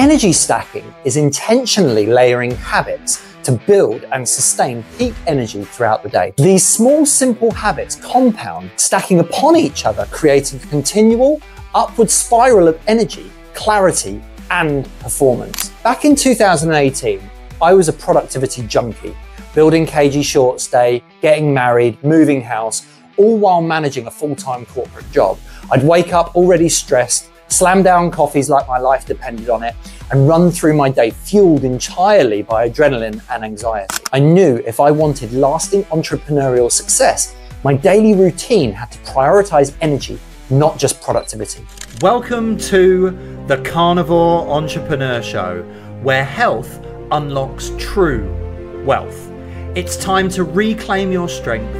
Energy stacking is intentionally layering habits to build and sustain peak energy throughout the day. These small, simple habits compound, stacking upon each other, creating a continual upward spiral of energy, clarity, and performance. Back in 2018, I was a productivity junkie, building KG short stay, getting married, moving house, all while managing a full-time corporate job. I'd wake up already stressed, slam down coffees like my life depended on it, and run through my day fueled entirely by adrenaline and anxiety. I knew if I wanted lasting entrepreneurial success, my daily routine had to prioritize energy, not just productivity. Welcome to the Carnivore Entrepreneur Show, where health unlocks true wealth. It's time to reclaim your strength,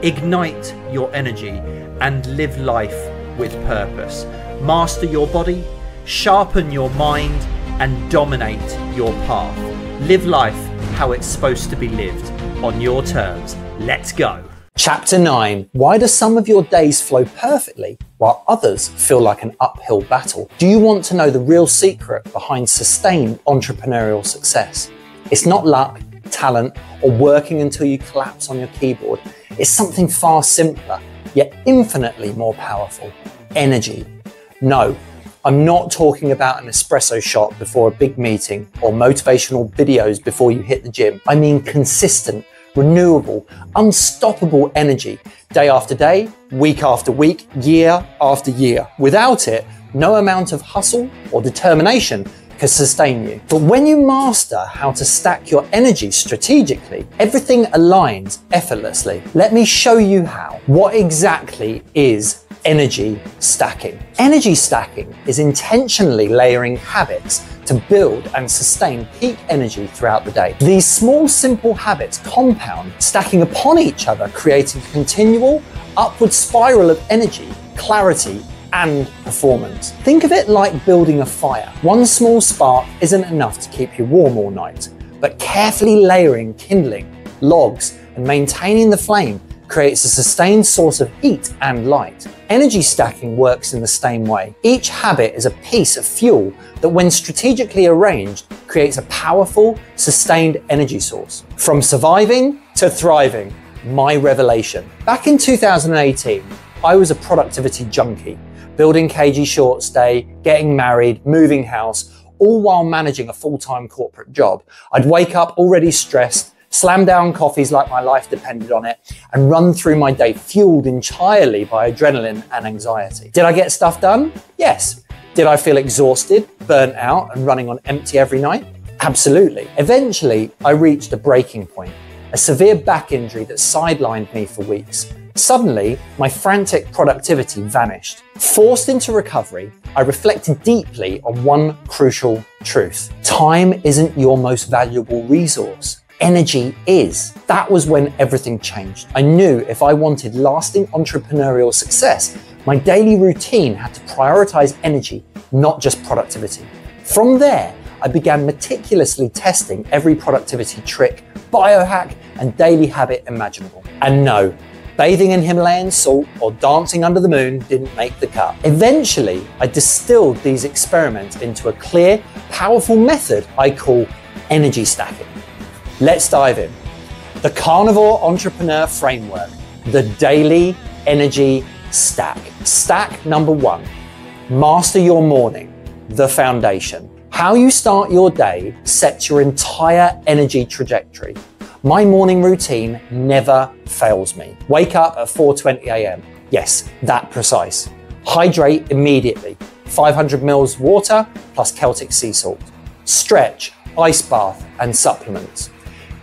ignite your energy, and live life with purpose. Master your body, sharpen your mind, and dominate your path. Live life how it's supposed to be lived, on your terms. Let's go. Chapter 9. Why do some of your days flow perfectly while others feel like an uphill battle? Do you want to know the real secret behind sustained entrepreneurial success? It's not luck, talent, or working until you collapse on your keyboard. It's something far simpler, yet infinitely more powerful. Energy. No, I'm not talking about an espresso shot before a big meeting or motivational videos before you hit the gym. I mean consistent, renewable, unstoppable energy, day after day, week after week, year after year. Without it, no amount of hustle or determination can sustain you. But when you master how to stack your energy strategically, everything aligns effortlessly. Let me show you how. What exactly is energy stacking? Energy stacking is intentionally layering habits to build and sustain peak energy throughout the day. These small, simple habits compound, stacking upon each other, creating a continual upward spiral of energy, clarity, and performance. Think of it like building a fire. One small spark isn't enough to keep you warm all night, but carefully layering kindling, logs, and maintaining the flame creates a sustained source of heat and light. Energy stacking works in the same way. Each habit is a piece of fuel that, when strategically arranged, creates a powerful, sustained energy source. From surviving to thriving, my revelation. Back in 2018, I was a productivity junkie, building KG short stay, getting married, moving house, all while managing a full-time corporate job. I'd wake up already stressed, slam down coffees like my life depended on it, and run through my day fueled entirely by adrenaline and anxiety. Did I get stuff done? Yes. Did I feel exhausted, burnt out, and running on empty every night? Absolutely. Eventually, I reached a breaking point, a severe back injury that sidelined me for weeks. Suddenly, my frantic productivity vanished. Forced into recovery, I reflected deeply on one crucial truth. Time isn't your most valuable resource. Energy is. That was when everything changed. I knew if I wanted lasting entrepreneurial success, my daily routine had to prioritize energy, not just productivity. From there, I began meticulously testing every productivity trick, biohack, and daily habit imaginable. And no, bathing in Himalayan salt or dancing under the moon didn't make the cut. Eventually, I distilled these experiments into a clear, powerful method I call energy stacking. Let's dive in. The Carnivore Entrepreneur Framework, the daily energy stack. Stack number 1, master your morning, the foundation. How you start your day sets your entire energy trajectory. My morning routine never fails me. Wake up at 4:20 a.m. Yes, that precise. Hydrate immediately. 500 ml water plus Celtic sea salt. Stretch, ice bath, and supplements.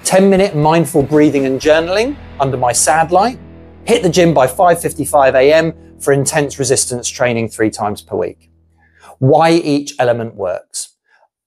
10-minute mindful breathing and journaling under my sad light. Hit the gym by 5:55 a.m. for intense resistance training 3 times per week. Why each element works.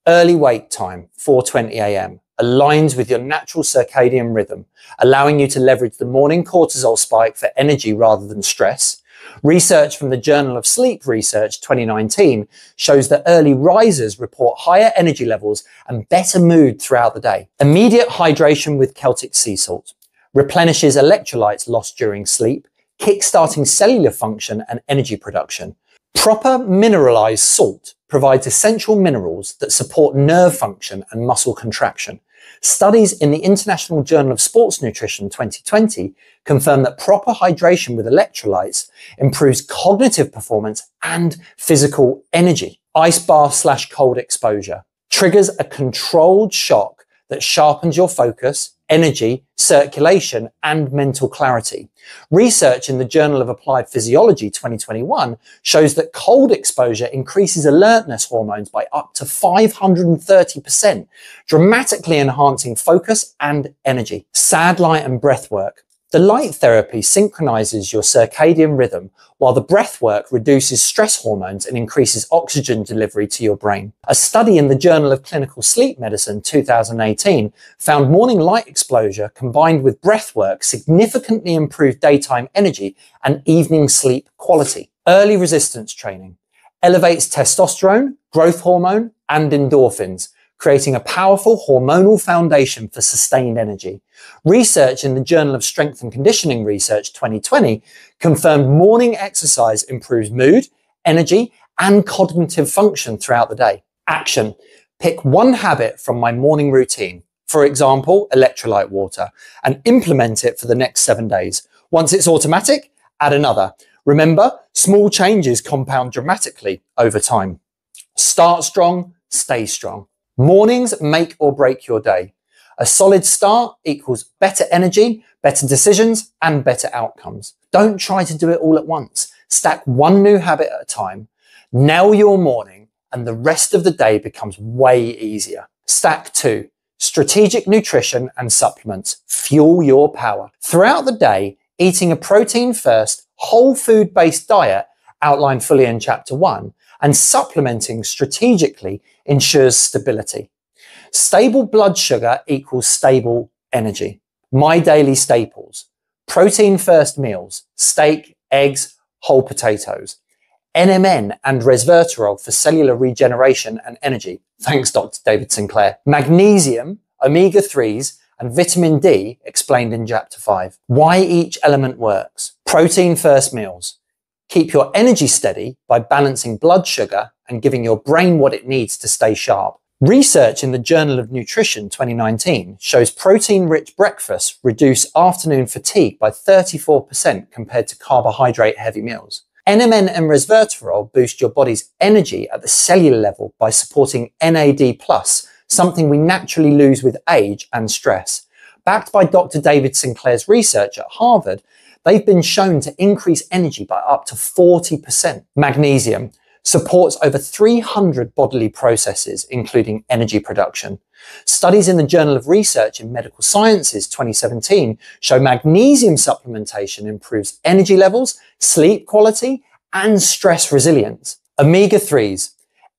Early wake time, 4:20 a.m. aligns with your natural circadian rhythm, allowing you to leverage the morning cortisol spike for energy rather than stress. Research from the Journal of Sleep Research 2019 shows that early risers report higher energy levels and better mood throughout the day. Immediate hydration with Celtic sea salt replenishes electrolytes lost during sleep, kickstarting cellular function and energy production. Proper mineralized salt provides essential minerals that support nerve function and muscle contraction. Studies in the International Journal of Sports Nutrition 2020 confirm that proper hydration with electrolytes improves cognitive performance and physical energy. Ice bath/cold exposure triggers a controlled shock that sharpens your focus, energy, circulation, and mental clarity. Research in the Journal of Applied Physiology 2021 shows that cold exposure increases alertness hormones by up to 530%, dramatically enhancing focus and energy. Sad light and breath work. The light therapy synchronizes your circadian rhythm, while the breath work reduces stress hormones and increases oxygen delivery to your brain. A study in the Journal of Clinical Sleep Medicine 2018 found morning light exposure combined with breath work significantly improved daytime energy and evening sleep quality. Early resistance training elevates testosterone, growth hormone, and endorphins, creating a powerful hormonal foundation for sustained energy. Research in the Journal of Strength and Conditioning Research 2020 confirmed morning exercise improves mood, energy, and cognitive function throughout the day. Action. Pick one habit from my morning routine, for example, electrolyte water, and implement it for the next 7 days. Once it's automatic, add another. Remember, small changes compound dramatically over time. Start strong, stay strong. Mornings make or break your day. A solid start equals better energy, better decisions, and better outcomes. Don't try to do it all at once. Stack one new habit at a time. Nail your morning, and the rest of the day becomes way easier. Stack 2. Strategic nutrition and supplements. Fuel your power. Throughout the day, eating a protein-first, whole food-based diet outlined fully in Chapter 1, and supplementing strategically ensures stability. Stable blood sugar equals stable energy. My daily staples: protein first meals, steak, eggs, whole potatoes, NMN and resveratrol for cellular regeneration and energy. Thanks, Dr. David Sinclair. Magnesium, omega-3s, and vitamin D explained in Chapter 5. Why each element works. Protein first meals. Keep your energy steady by balancing blood sugar and giving your brain what it needs to stay sharp. Research in the Journal of Nutrition 2019 shows protein-rich breakfasts reduce afternoon fatigue by 34% compared to carbohydrate-heavy meals. NMN and resveratrol boost your body's energy at the cellular level by supporting NAD+, something we naturally lose with age and stress. Backed by Dr. David Sinclair's research at Harvard, they've been shown to increase energy by up to 40%. Magnesium supports over 300 bodily processes, including energy production. Studies in the Journal of Research in Medical Sciences 2017 show magnesium supplementation improves energy levels, sleep quality, and stress resilience. Omega-3s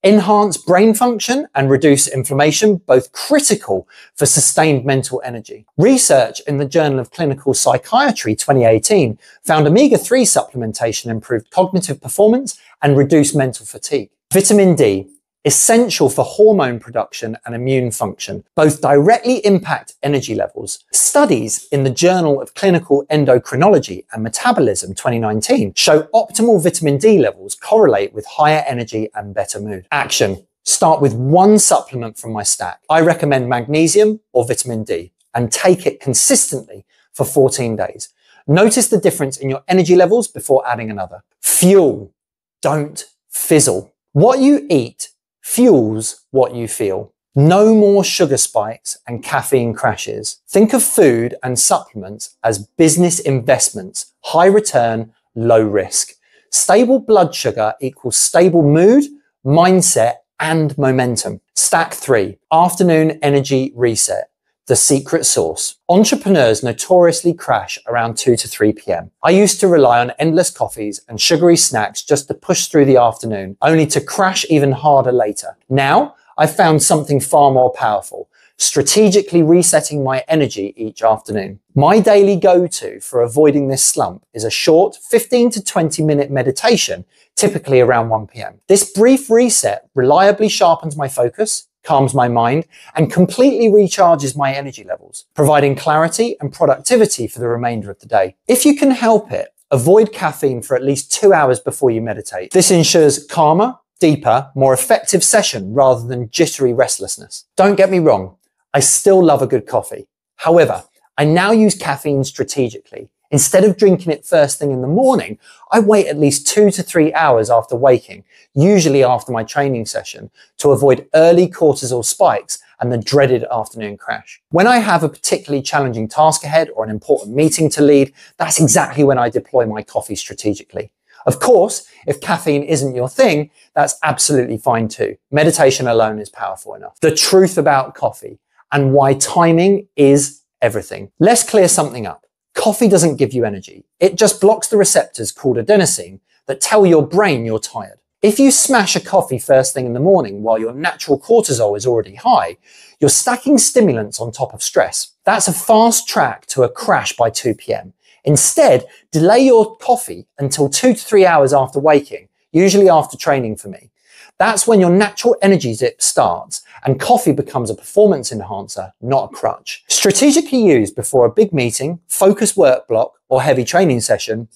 enhance brain function and reduce inflammation, both critical for sustained mental energy. Research in the Journal of Clinical Psychiatry 2018 found omega-3 supplementation improved cognitive performance and reduced mental fatigue. Vitamin D, essential for hormone production and immune function, both directly impact energy levels. Studies in the Journal of Clinical Endocrinology and Metabolism 2019 show optimal vitamin D levels correlate with higher energy and better mood. Action. Start with one supplement from my stack. I recommend magnesium or vitamin D and take it consistently for 14 days. Notice the difference in your energy levels before adding another. Fuel. Don't fizzle. What you eat fuels what you feel. No more sugar spikes and caffeine crashes. Think of food and supplements as business investments, high return, low risk. Stable blood sugar equals stable mood, mindset, and momentum. Stack 3, afternoon energy reset. The secret sauce. Entrepreneurs notoriously crash around 2 to 3 p.m. I used to rely on endless coffees and sugary snacks just to push through the afternoon, only to crash even harder later. Now, I've found something far more powerful, strategically resetting my energy each afternoon. My daily go-to for avoiding this slump is a short 15 to 20 minute meditation, typically around 1 p.m. This brief reset reliably sharpens my focus, calms my mind, and completely recharges my energy levels, providing clarity and productivity for the remainder of the day. If you can help it, Avoid caffeine for at least 2 hours before you meditate. This ensures calmer, deeper, more effective session rather than jittery restlessness. Don't get me wrong, I still love a good coffee. However, I now use caffeine strategically. Instead of drinking it first thing in the morning, I wait at least 2 to 3 hours after waking, usually after my training session, to avoid early cortisol spikes and the dreaded afternoon crash. When I have a particularly challenging task ahead or an important meeting to lead, that's exactly when I deploy my coffee strategically. Of course, if caffeine isn't your thing, that's absolutely fine too. Meditation alone is powerful enough. The truth about coffee and why timing is everything. Let's clear something up. Coffee doesn't give you energy. It just blocks the receptors called adenosine that tell your brain you're tired. If you smash a coffee first thing in the morning while your natural cortisol is already high, you're stacking stimulants on top of stress. That's a fast track to a crash by 2 p.m. Instead, delay your coffee until 2 to 3 hours after waking, usually after training for me. That's when your natural energy dip starts and coffee becomes a performance enhancer, not a crutch. Strategically used before a big meeting, focused work block, or heavy training session,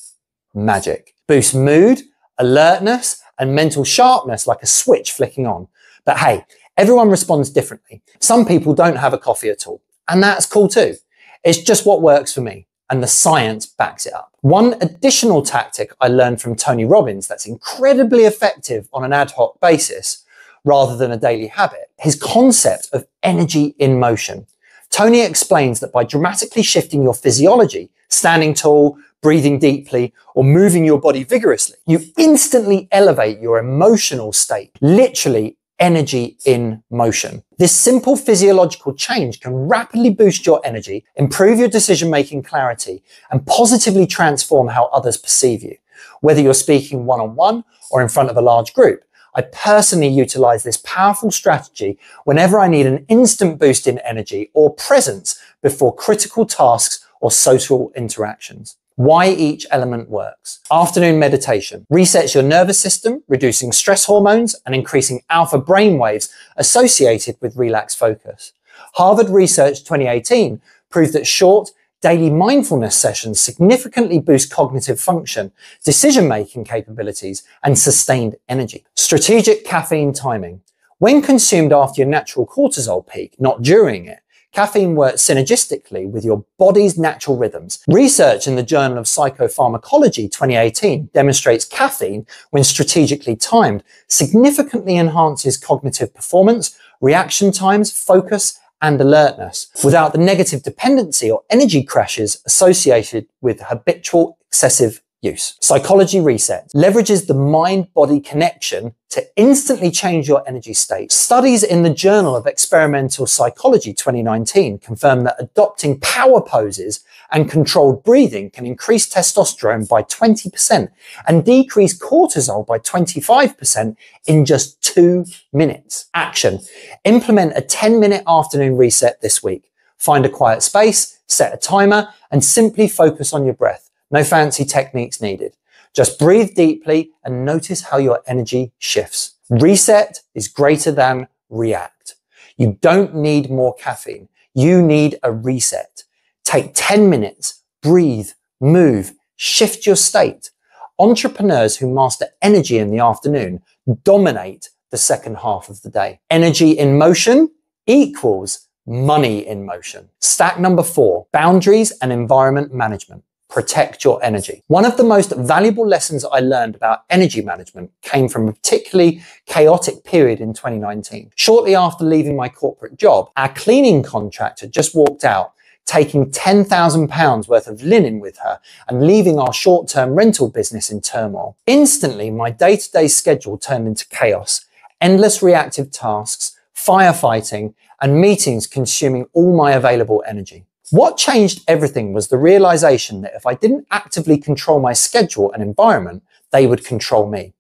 magic. Boosts mood, alertness, and mental sharpness like a switch flicking on. But hey, everyone responds differently. Some people don't have a coffee at all, and that's cool too. It's just what works for me, and the science backs it up. One additional tactic I learned from Tony Robbins that's incredibly effective on an ad hoc basis rather than a daily habit, his concept of energy in motion. Tony explains that by dramatically shifting your physiology, standing tall, breathing deeply, or moving your body vigorously, you instantly elevate your emotional state, literally energy in motion. This simple physiological change can rapidly boost your energy, improve your decision-making clarity, and positively transform how others perceive you. Whether you're speaking one-on-one or in front of a large group, I personally utilize this powerful strategy whenever I need an instant boost in energy or presence before critical tasks or social interactions. Why each element works. Afternoon meditation resets your nervous system, reducing stress hormones and increasing alpha brainwaves associated with relaxed focus. Harvard Research 2018 proved that short, daily mindfulness sessions significantly boost cognitive function, decision-making capabilities, and sustained energy. Strategic caffeine timing. When consumed after your natural cortisol peak, not during it, caffeine works synergistically with your body's natural rhythms. Research in the Journal of Psychopharmacology 2018 demonstrates caffeine, when strategically timed, significantly enhances cognitive performance, reaction times, focus, and alertness, without the negative dependency or energy crashes associated with habitual excessive use. Psychology Reset leverages the mind-body connection to instantly change your energy state. Studies in the Journal of Experimental Psychology 2019 confirm that adopting power poses and controlled breathing can increase testosterone by 20% and decrease cortisol by 25% in just 2 minutes. Action. Implement a 10-minute afternoon reset this week. Find a quiet space, set a timer, and simply focus on your breath. No fancy techniques needed. Just breathe deeply and notice how your energy shifts. Reset is greater than react. You don't need more caffeine. You need a reset. Take 10 minutes, breathe, move, shift your state. Entrepreneurs who master energy in the afternoon dominate the second half of the day. Energy in motion equals money in motion. Stack number 4, boundaries and environment management. Protect your energy. One of the most valuable lessons I learned about energy management came from a particularly chaotic period in 2019. Shortly after leaving my corporate job, our cleaning contractor just walked out, taking £10,000 worth of linen with her and leaving our short-term rental business in turmoil. Instantly, my day-to-day schedule turned into chaos, endless reactive tasks, firefighting, and meetings consuming all my available energy. What changed everything was the realization that if I didn't actively control my schedule and environment, they would control me.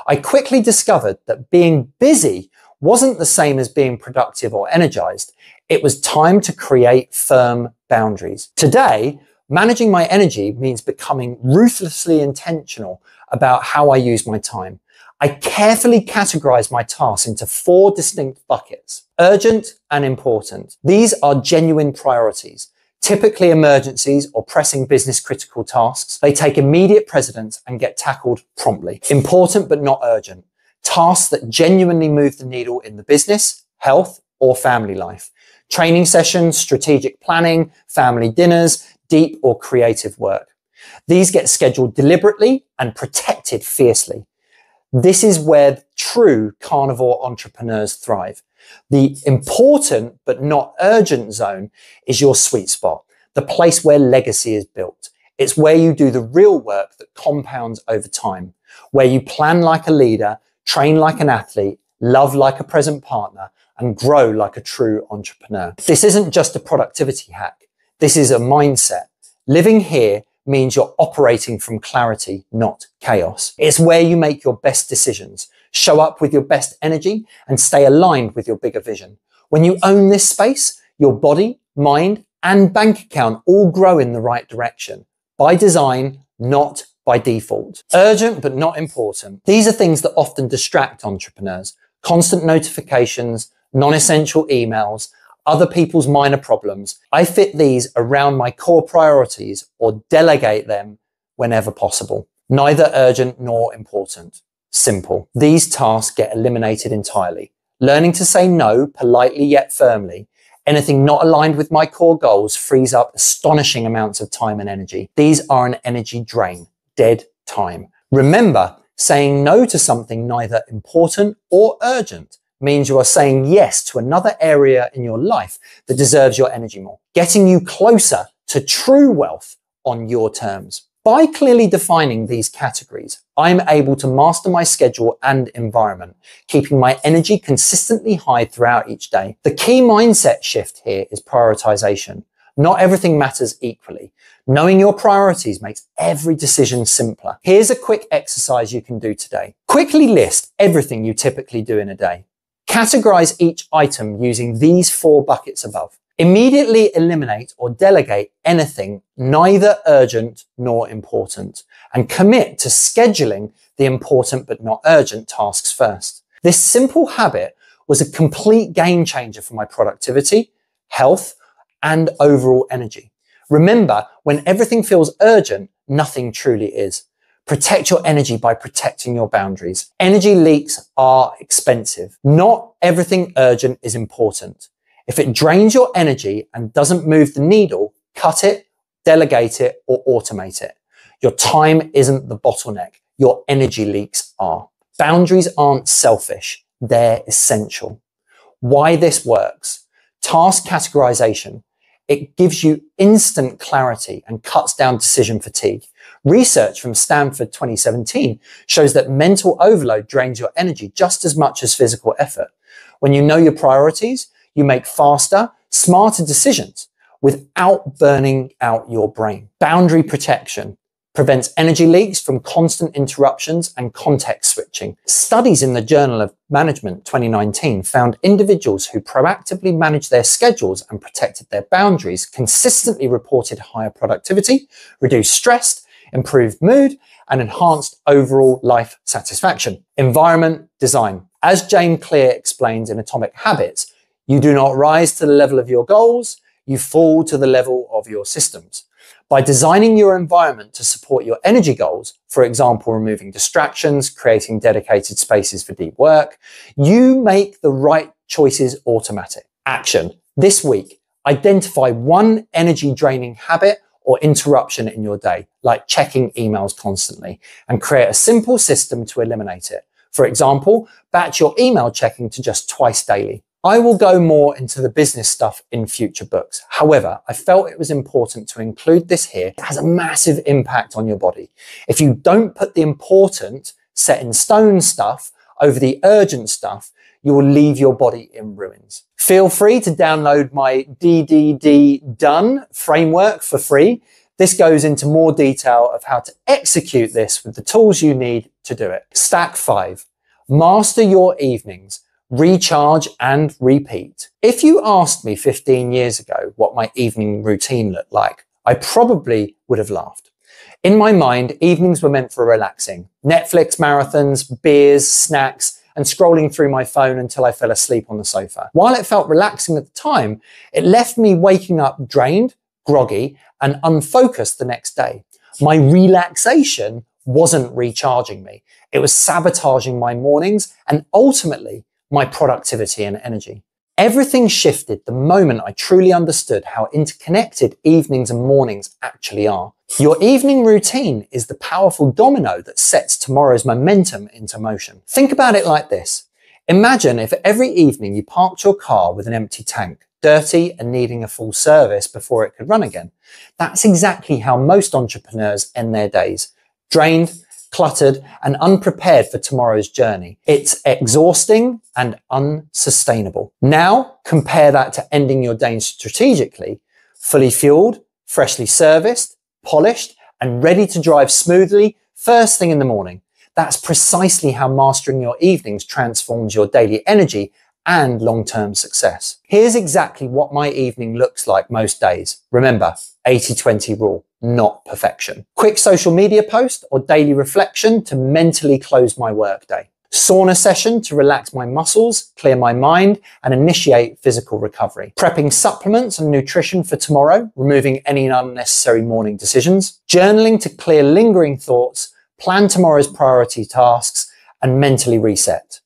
I quickly discovered that being busy wasn't the same as being productive or energized. It was time to create firm boundaries. Today, managing my energy means becoming ruthlessly intentional about how I use my time. I carefully categorize my tasks into 4 distinct buckets: urgent and important. These are genuine priorities. Typically emergencies or pressing business critical tasks, they take immediate precedence and get tackled promptly. Important but not urgent. Tasks that genuinely move the needle in the business, health, or family life. Training sessions, strategic planning, family dinners, deep or creative work. These get scheduled deliberately and protected fiercely. This is where true carnivore entrepreneurs thrive. The important but not urgent zone is your sweet spot, the place where legacy is built. It's where you do the real work that compounds over time, where you plan like a leader, train like an athlete, love like a present partner, and grow like a true entrepreneur. This isn't just a productivity hack. This is a mindset. Living here means you're operating from clarity, not chaos. It's where you make your best decisions, show up with your best energy, and stay aligned with your bigger vision. When you own this space, your body, mind, and bank account all grow in the right direction. By design, not by default. Urgent but not important. These are things that often distract entrepreneurs. Constant notifications, non-essential emails, other people's minor problems. I fit these around my core priorities or delegate them whenever possible. Neither urgent nor important. Simple. These tasks get eliminated entirely. Learning to say no politely yet firmly. Anything not aligned with my core goals frees up astonishing amounts of time and energy. These are an energy drain. Dead time. Remember, saying no to something neither important or urgent means you are saying yes to another area in your life that deserves your energy more, getting you closer to true wealth on your terms. By clearly defining these categories, I'm able to master my schedule and environment, keeping my energy consistently high throughout each day. The key mindset shift here is prioritization. Not everything matters equally. Knowing your priorities makes every decision simpler. Here's a quick exercise you can do today. Quickly list everything you typically do in a day. Categorize each item using these 4 buckets above. Immediately eliminate or delegate anything neither urgent nor important, and commit to scheduling the important but not urgent tasks first. This simple habit was a complete game changer for my productivity, health, and overall energy. Remember, when everything feels urgent, nothing truly is. Protect your energy by protecting your boundaries. Energy leaks are expensive. Not everything urgent is important. If it drains your energy and doesn't move the needle, cut it, delegate it, or automate it. Your time isn't the bottleneck. Your energy leaks are. Boundaries aren't selfish. They're essential. Why this works? Task categorization. It gives you instant clarity and cuts down decision fatigue. Research from Stanford 2017 shows that mental overload drains your energy just as much as physical effort. When you know your priorities, you make faster, smarter decisions without burning out your brain. Boundary protection prevents energy leaks from constant interruptions and context switching. Studies in the Journal of Management 2019 found individuals who proactively managed their schedules and protected their boundaries consistently reported higher productivity, reduced stress, improved mood, and enhanced overall life satisfaction. Environment design. As James Clear explains in Atomic Habits, you do not rise to the level of your goals, you fall to the level of your systems. By designing your environment to support your energy goals, for example, removing distractions, creating dedicated spaces for deep work, you make the right choices automatic. Action. This week, identify one energy draining habit or interruption in your day, like checking emails constantly, and create a simple system to eliminate it. For example, batch your email checking to just twice daily. I will go more into the business stuff in future books. However, I felt it was important to include this here. It has a massive impact on your body. If you don't put the important, set in stone stuff over the urgent stuff, you will leave your body in ruins. Feel free to download my DDD Done framework for free. This goes into more detail of how to execute this with the tools you need to do it. Stack 5. Master your evenings. Recharge and repeat. If you asked me 15 years ago what my evening routine looked like, I probably would have laughed. In my mind, evenings were meant for relaxing. Netflix marathons, beers, snacks, and scrolling through my phone until I fell asleep on the sofa. While it felt relaxing at the time, it left me waking up drained, groggy, and unfocused the next day. My relaxation wasn't recharging me. It was sabotaging my mornings and ultimately my productivity and energy. Everything shifted the moment I truly understood how interconnected evenings and mornings actually are. Your evening routine is the powerful domino that sets tomorrow's momentum into motion. Think about it like this. Imagine if every evening you parked your car with an empty tank, dirty and needing a full service before it could run again. That's exactly how most entrepreneurs end their days. Drained, cluttered, and unprepared for tomorrow's journey. It's exhausting and unsustainable. Now, compare that to ending your day strategically, fully fueled, freshly serviced, polished, and ready to drive smoothly first thing in the morning. That's precisely how mastering your evenings transforms your daily energy and long-term success. Here's exactly what my evening looks like most days. Remember, 80-20 rule, not perfection. Quick social media post or daily reflection to mentally close my workday. Sauna session to relax my muscles, clear my mind, and initiate physical recovery. Prepping supplements and nutrition for tomorrow, removing any unnecessary morning decisions. Journaling to clear lingering thoughts, plan tomorrow's priority tasks, and mentally reset.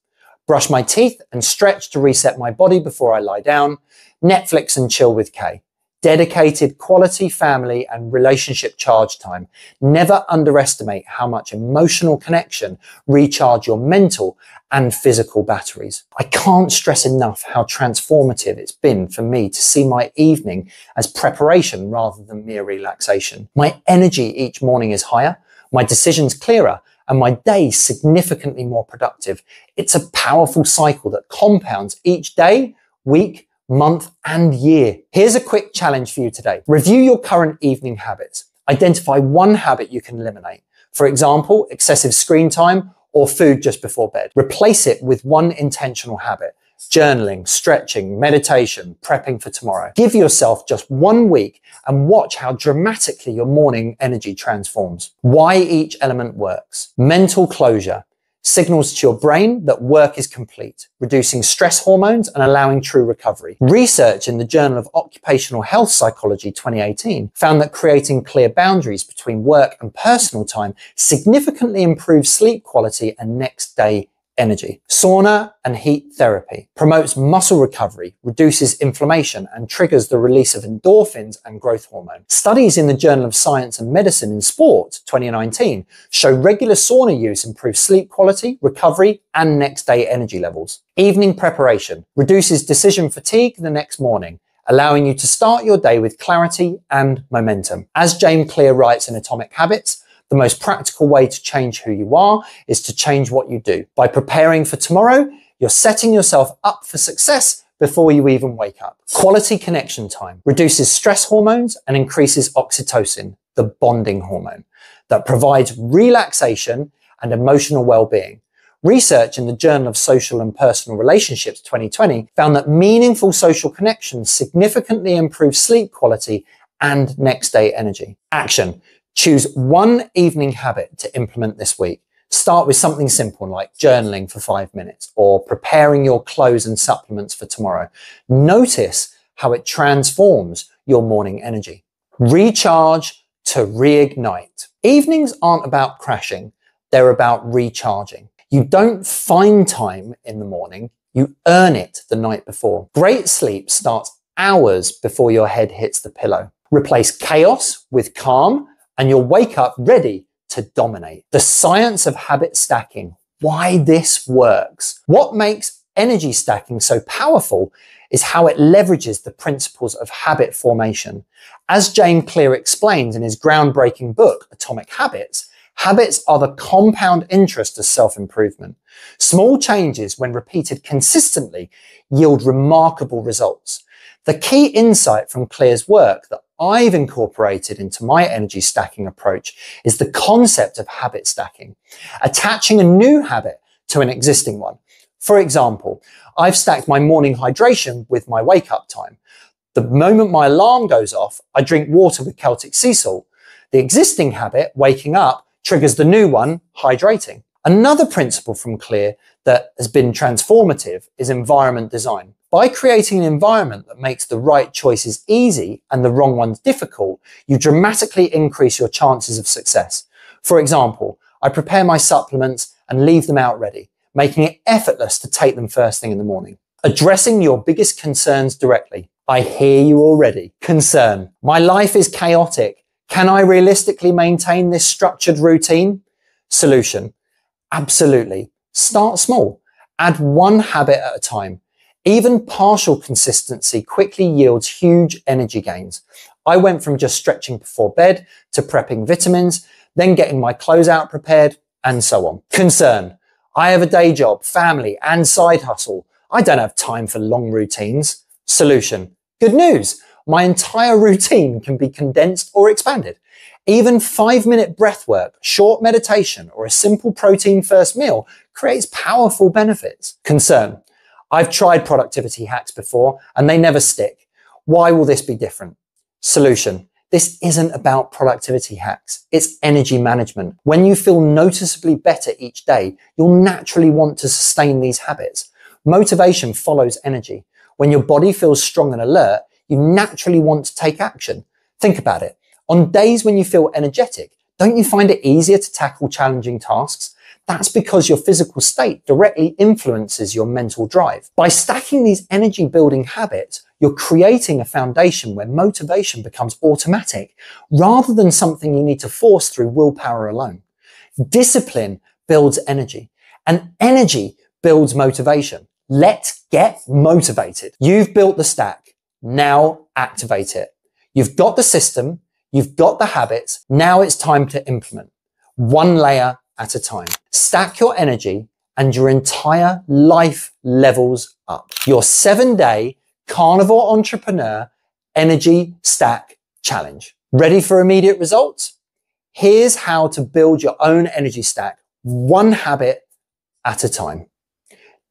Brush my teeth and stretch to reset my body before I lie down. Netflix and chill with Kay. Dedicated quality family and relationship charge time. Never underestimate how much emotional connection recharge your mental and physical batteries. I can't stress enough how transformative it's been for me to see my evening as preparation rather than mere relaxation. My energy each morning is higher, my decisions clearer, and my day significantly more productive. It's a powerful cycle that compounds each day, week, month, and year. Here's a quick challenge for you today. Review your current evening habits. Identify one habit you can eliminate. For example, excessive screen time or food just before bed. Replace it with one intentional habit. Journaling, stretching, meditation, prepping for tomorrow. Give yourself just 1 week and watch how dramatically your morning energy transforms. Why each element works. Mental closure signals to your brain that work is complete, reducing stress hormones and allowing true recovery. Research in the Journal of Occupational Health Psychology 2018 found that creating clear boundaries between work and personal time significantly improves sleep quality and next day energy. Sauna and heat therapy promotes muscle recovery, reduces inflammation, and triggers the release of endorphins and growth hormone. Studies in the Journal of Science and Medicine in Sport 2019 show regular sauna use improves sleep quality, recovery, and next day energy levels. Evening preparation reduces decision fatigue the next morning, allowing you to start your day with clarity and momentum. As James Clear writes in Atomic Habits, the most practical way to change who you are is to change what you do. By preparing for tomorrow, you're setting yourself up for success before you even wake up. Quality connection time reduces stress hormones and increases oxytocin, the bonding hormone, that provides relaxation and emotional well-being. Research in the Journal of Social and Personal Relationships 2020 found that meaningful social connections significantly improve sleep quality and next day energy. Action. Choose one evening habit to implement this week. Start with something simple like journaling for 5 minutes or preparing your clothes and supplements for tomorrow. Notice how it transforms your morning energy. Recharge to reignite. Evenings aren't about crashing, they're about recharging. You don't find time in the morning, you earn it the night before. Great sleep starts hours before your head hits the pillow. Replace chaos with calm, and you'll wake up ready to dominate. The science of habit stacking, why this works. What makes energy stacking so powerful is how it leverages the principles of habit formation. As James Clear explains in his groundbreaking book, Atomic Habits, habits are the compound interest of self-improvement. Small changes, when repeated consistently, yield remarkable results. The key insight from Clear's work that I've incorporated into my energy stacking approach is the concept of habit stacking, attaching a new habit to an existing one. For example, I've stacked my morning hydration with my wake up time. The moment my alarm goes off, I drink water with Celtic sea salt. The existing habit, waking up, triggers the new one, hydrating. Another principle from Clear that has been transformative is environment design. By creating an environment that makes the right choices easy and the wrong ones difficult, you dramatically increase your chances of success. For example, I prepare my supplements and leave them out ready, making it effortless to take them first thing in the morning. Addressing your biggest concerns directly. I hear you already. Concern. My life is chaotic. Can I realistically maintain this structured routine? Solution. Absolutely. Start small. Add one habit at a time. Even partial consistency quickly yields huge energy gains. I went from just stretching before bed to prepping vitamins, then getting my clothes out prepared, and so on. Concern. I have a day job, family, and side hustle. I don't have time for long routines. Solution. Good news. My entire routine can be condensed or expanded. Even 5-minute breath work, short meditation, or a simple protein first meal creates powerful benefits. Concern. I've tried productivity hacks before and they never stick. Why will this be different? Solution. This isn't about productivity hacks. It's energy management. When you feel noticeably better each day, you'll naturally want to sustain these habits. Motivation follows energy. When your body feels strong and alert, you naturally want to take action. Think about it. On days when you feel energetic, don't you find it easier to tackle challenging tasks? That's because your physical state directly influences your mental drive. By stacking these energy building habits, you're creating a foundation where motivation becomes automatic rather than something you need to force through willpower alone. Discipline builds energy and energy builds motivation. Let's get motivated. You've built the stack. Now activate it. You've got the system. You've got the habits. Now it's time to implement. One layer at a time. Stack your energy and your entire life levels up. Your 7-day Carnivore Entrepreneur Energy Stack Challenge. Ready for immediate results? Here's how to build your own energy stack, one habit at a time.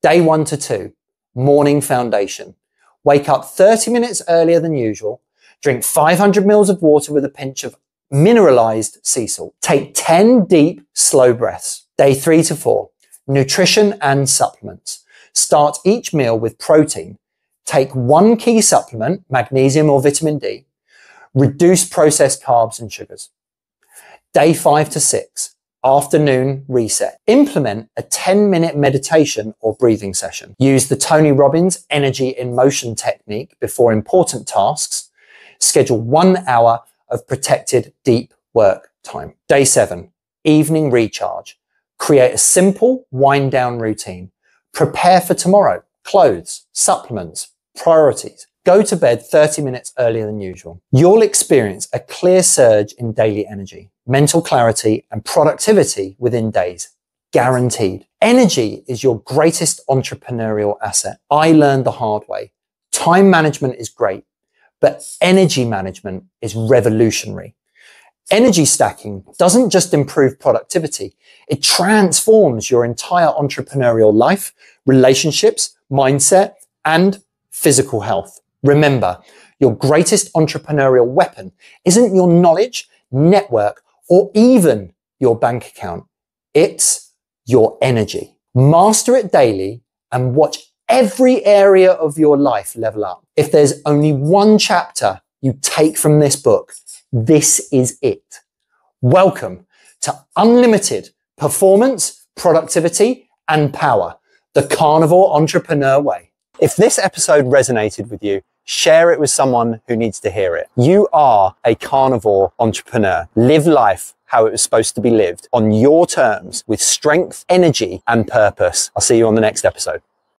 Day 1 to 2, morning foundation. Wake up 30 minutes earlier than usual. Drink 500 ml of water with a pinch of mineralized sea salt. Take 10 deep, slow breaths. Day 3 to 4, nutrition and supplements. Start each meal with protein. Take one key supplement, magnesium or vitamin D. Reduce processed carbs and sugars. Day 5 to 6, afternoon reset. Implement a 10-minute meditation or breathing session. Use the Tony Robbins Energy in Motion technique before important tasks. Schedule 1 hour of protected deep work time. Day 7, evening recharge. Create a simple wind down routine. Prepare for tomorrow. Clothes, supplements, priorities. Go to bed 30 minutes earlier than usual. You'll experience a clear surge in daily energy, mental clarity, and productivity within days. Guaranteed. Energy is your greatest entrepreneurial asset. I learned the hard way. Time management is great, but energy management is revolutionary. Energy stacking doesn't just improve productivity, it transforms your entire entrepreneurial life, relationships, mindset, and physical health. Remember, your greatest entrepreneurial weapon isn't your knowledge, network, or even your bank account. It's your energy. Master it daily and watch every area of your life level up. If there's only one chapter you take from this book, this is it. Welcome to unlimited performance, productivity, and power, the Carnivore Entrepreneur Way. If this episode resonated with you, share it with someone who needs to hear it. You are a carnivore entrepreneur. Live life how it was supposed to be lived on your terms with strength, energy, and purpose. I'll see you on the next episode.